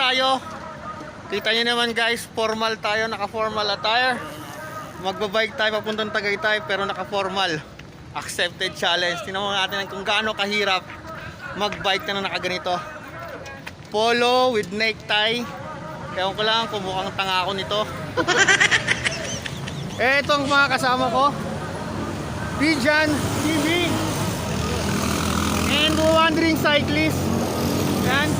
tayo. Kita nyo naman guys, formal tayo, naka-formal attire. Magbabike tayo papuntang Tagaytay pero naka-formal. Accepted challenge. Tingnan mo natin kung gaano kahirap magbike na nakaganito. Polo with necktie. Ewan ko lang kung mukhang tanga ako nito. Eto ang mga kasama ko. Bijan, TV, and wandering cyclist. Yan.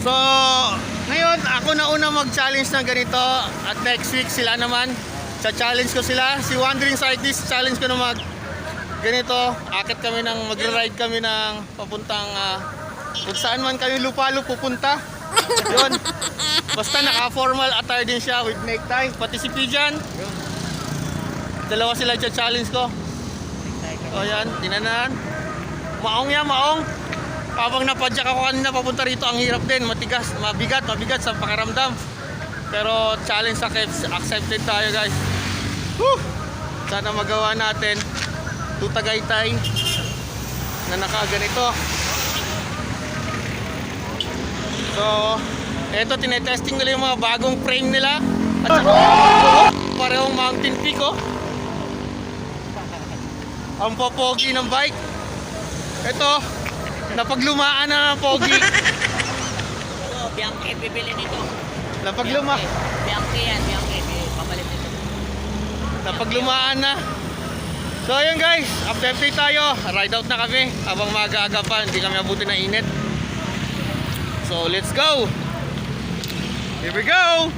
So, ngayon ako na una mag-challenge ng ganito at next week sila naman. Cha-challenge ko sila. Si Wandering Cyclist, challenge ko na mag ganito. Akit kami ng mag-ride kami ng papuntang kung saan man kayo lupalo pupunta. Yun. Basta naka-formal attire din siya with necktie. Pati si Pijan. Dalawa sila cha-challenge ko. So yan, tinanan. Maong yan, maong. Habang napadyak ako kanina papunta rito, ang hirap din, matigas, mabigat sa pakiramdam. Pero challenge accepted tayo guys. Woo! Sana magawa natin to Tagaytay na nakaganito. So, eto tinetesting nila yung mga bagong frame nila. At saka parehong mountain peak oh. Ang popogi ng bike. Ito, napaglumaan na ng pogi. Bianchi, bibili nito. Bianchi yan, Bianchi. Papalit nito. Napaglumaan na. So ayun guys, update tayo. Ride out na kami. Habang maaga-aga pa, hindi kami abutin ng init. So let's go. Here we go.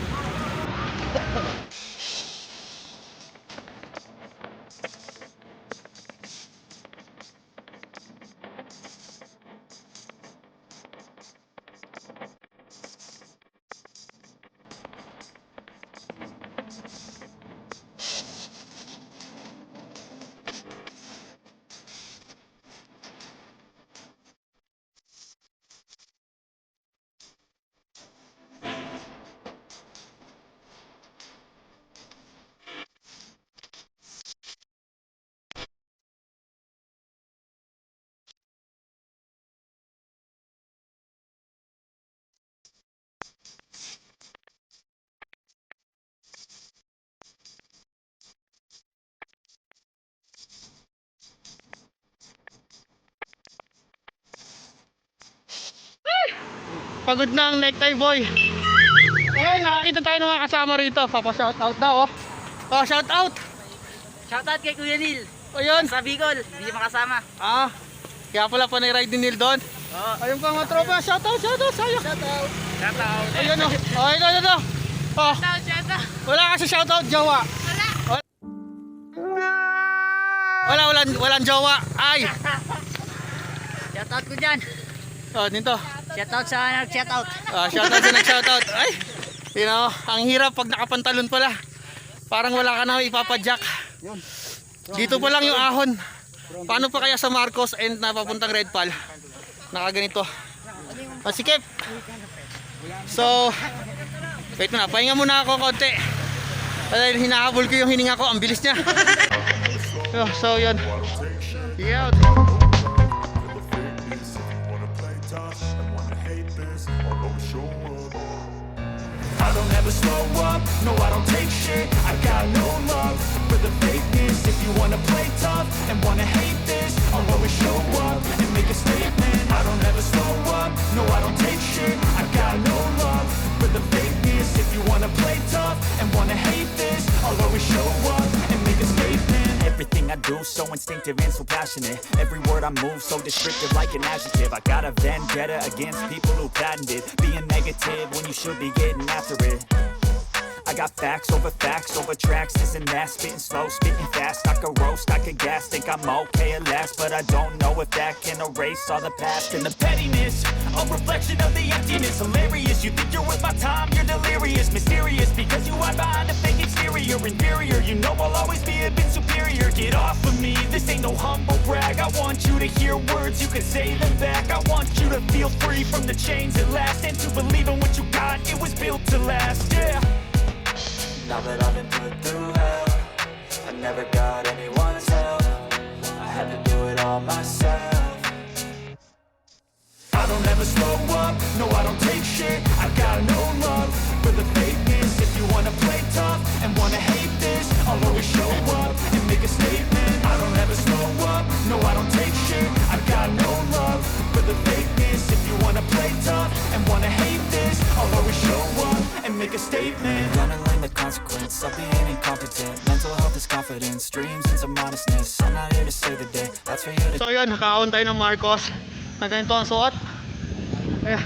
Pagod na ang necktie boy. Eh, nakakita tayo ng mga kasama rito. Papa-shoutout daw oh. Oh, shoutout. Shoutout kay Kuya Neil. O yun. Sa Bicol, hindi makasama. Ah, kaya pala panay-ride din Neil doon. Oo. Ayun pa mga tropa. Shoutout sayo. Shoutout. Ayun oh. Oh, ito. Oh, Shoutout. wala ka sa shoutout, jowa. Walang jowa. Ay. Shoutout ko dyan. Oh, dito. Shoutout sa nag-shoutout. Shoutout sa nag-shoutout. Ay, you know, ang hirap pag nakapantalon pala. Parang wala ka na ipapadyak. Dito pa lang yung ahon. Paano pa kaya sa Marcos and napapuntang Red Pal? Nakaganito. Sikip. So, wait na, pahinga muna ako konti. Dahil hinahabol ko yung hininga ko, ang bilis niya. So, yun. Yeah. I don't ever slow up, no I don't take shit. I got no love for the fakeness. If you wanna play tough and wanna hate this, I'll always show up and make a statement. I don't ever slow up, no I don't take shit. I got no love for the fakeness. If you wanna play tough and wanna hate this, I'll always show up and make a statement. Everything I do so instinctive and so passionate. Every word I move so descriptive like an adjective. I got a vendetta against people who patented being negative when you should be getting after it. I got facts over tracks, this and that. Spitting slow, spitting fast. I could roast, I could gas. Think I'm okay at last, but I don't know if that can erase all the past. And the pettiness, a reflection of the emptiness. Hilarious, you think you're worth my time, you're delirious. Mysterious, because you hide behind a fake exterior. Inferior, you know I'll always be a bit superior. Get off of me, this ain't no humble brag. I want you to hear words, you can say them back. I want you to feel free from the chains at last, and to believe in what you got, it was built to last, yeah. Now that I've been put through hell, I never got anyone's help. I had to do it all myself. statement. Gonna learn the consequence of being incompetent. Mental health is confidence, dreams into modestness. I'm not here to save the day, that's for you to. So yun, nakakaon tayo ng Marcos na ganito ang suot. Ayan.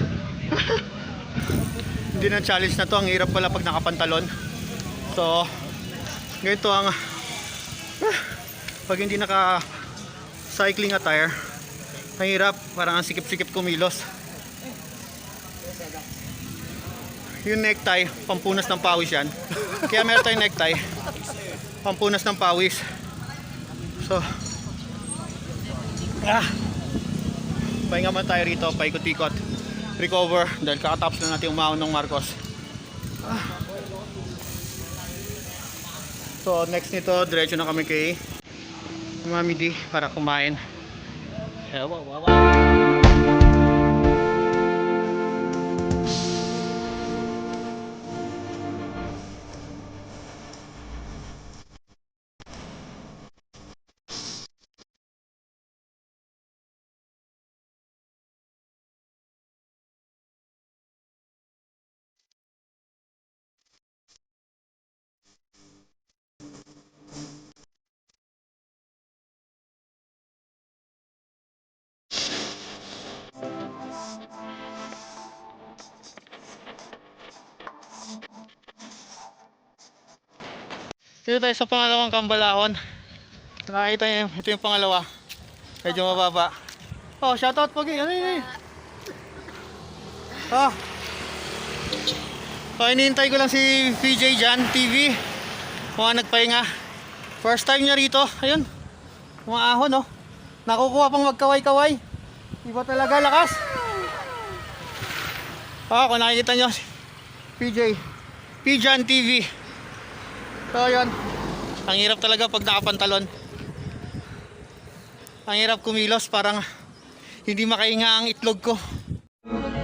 Hindi na challenge na to, ang hirap pala pag nakapantalon. So ganito ang pag hindi naka cycling attire, ang hirap, parang ang sikip-sikip kumilos. Yung necktie, pampunas ng pawis yan. Kaya meron tayong necktie, pampunas ng pawis. So pahinga man tayo rito, paikot-ikot, recover, dahil kakatapos na natin umahon ng Marcos. So next nito, diretso na kami kay Mami D para kumain. Dito tayo sa pangalawang kambalahon. Nakakita niyo, ito yung pangalawa. Medyo mababa. Oh, shoutout Pogi. Ano yun? Oh. So, iniintay ko lang si PJ Jan TV. Mga nagpahinga. First time niya rito. Ayun. Mga ahon, oh. Nakukuha pang magkaway-kaway. Iba talaga lakas. Oh, kung nakikita nyo, PJ Jan TV. So yun, ang hirap talaga pag nakapantalon. Ang hirap kumilos, parang hindi makahinga ang itlog ko.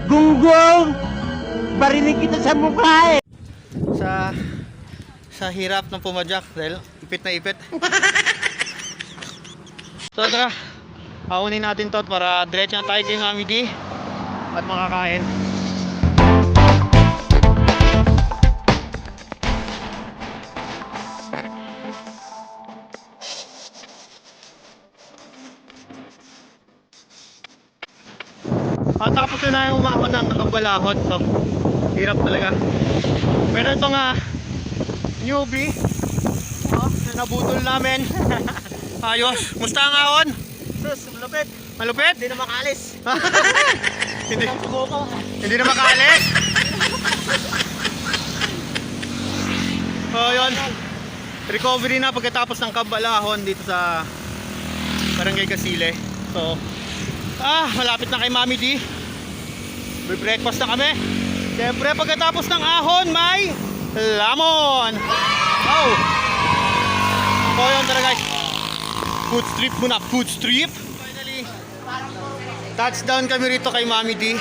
Gunggong! Barinig kita sa mukha eh! Sa hirap ng pumadyak dahil ipit na ipit. So tara, aunin natin to para diretso na tayo kay Mami D at makakain. At tapos na yung umahon ng kabalahon. So, hirap talaga. Meron itong newbie na nabutol namin. Ayos. Musta ang ahon? Sus, malupit! Malupit? Hindi na makaalis! Hindi na makaalis? So yun, recovery na pagkatapos ng kabalahon dito sa Barangay Casile. So malapit na kay Mami D. May breakfast na kami. Siyempre pagkatapos ng ahon may lamon. Oh, so yun tara guys, food strip muna, food strip. Finally touchdown kami rito kay Mami D.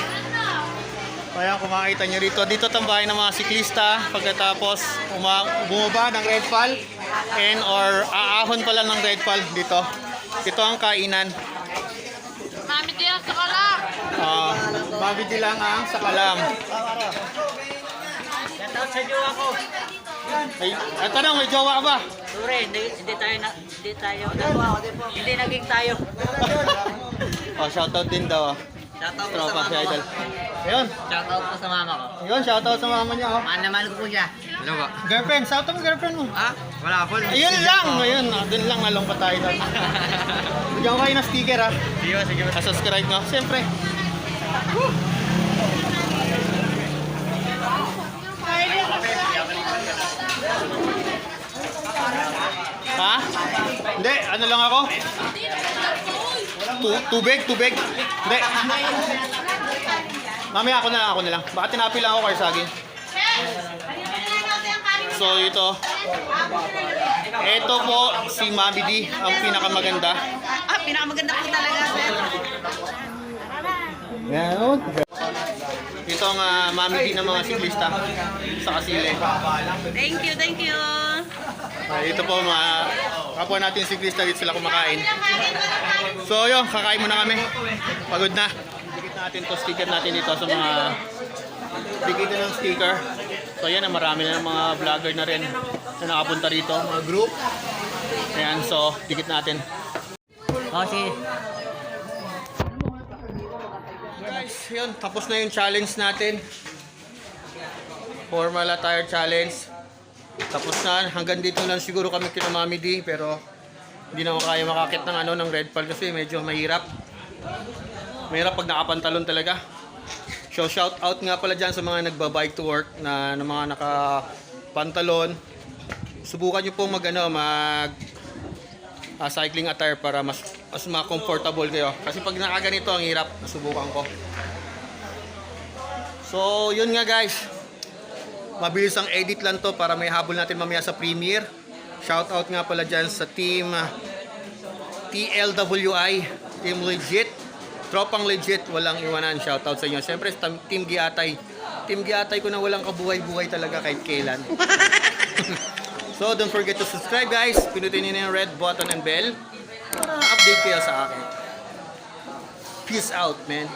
Kaya kung makikita nyo rito, dito tambahin ng mga siklista pagkatapos bumaba ng red pal or aahon pala ng red pal dito. Ito ang kainan. Mami di lang sa kalam. Mami di lang ang sa kalam. Shoutout sa jowa ko. Ay, eto na, may jowa ka ba? Sorry, hindi naging tayo. Shoutout din daw. Shoutout po sa Tropa si mama ko. Idol. Ayun, Shoutout po sa mama ko. ayun, shoutout sa mama niya. Mahal na mahal ko po siya. Ano ba? Girlfriend, shoutout mo girlfriend mo. Ha? Wala po. Ayun lang, ayun, dun lang nalungkot tayo doon. Bigyan ko kayo ng sticker ha. Sige. Subscribe nyo, siyempre. Ha? Hindi, ano lang ako? Tubig? Hindi. Mami, ako na lang. Baka tinapil lang ako kay saging. So ito. Ito po si Mami D, ang pinakamaganda. Pinakamaganda po talaga, sir. Yan. Ito ang Mami D ng mga siklista sa Casile. Thank you. Ito po mga kapwa natin siklista, dito sila kumakain. So yun, kakain muna kami. Pagod na. Dikit natin to, sticker natin dito sa mga dikit ng sticker. So ayan, marami na ng mga vlogger na rin na nakapunta rito, mga group. Ayan, so dikit natin. Kasi, Guys, yun, tapos na yung challenge natin. Formal attire challenge. Tapos na, hanggang dito lang siguro kami kina Mami D, pero hindi na ako kaya makakit ng ng red pal kasi medyo mahirap. Mahirap pag nakapantalon talaga. So shout out nga pala dyan sa mga nagbabike to work na mga nakapantalon. Subukan nyo po mag cycling attire para mas comfortable kayo. Kasi pag nakaganito ang hirap, subukan ko. So yun nga guys. Mabilis ang edit lang to para may habol natin mamaya sa premiere. Shout out nga pala dyan sa team TLWI, Team Legit. Tropang Legit, walang iwanan. Shout out sa inyo. Siyempre sa Team Giatay. Team Giatay ko na walang kabuhay-buhay talaga kahit kailan. So don't forget to subscribe guys. Pinutin niyo na yung red button and bell para update kayo sa akin. Peace out man.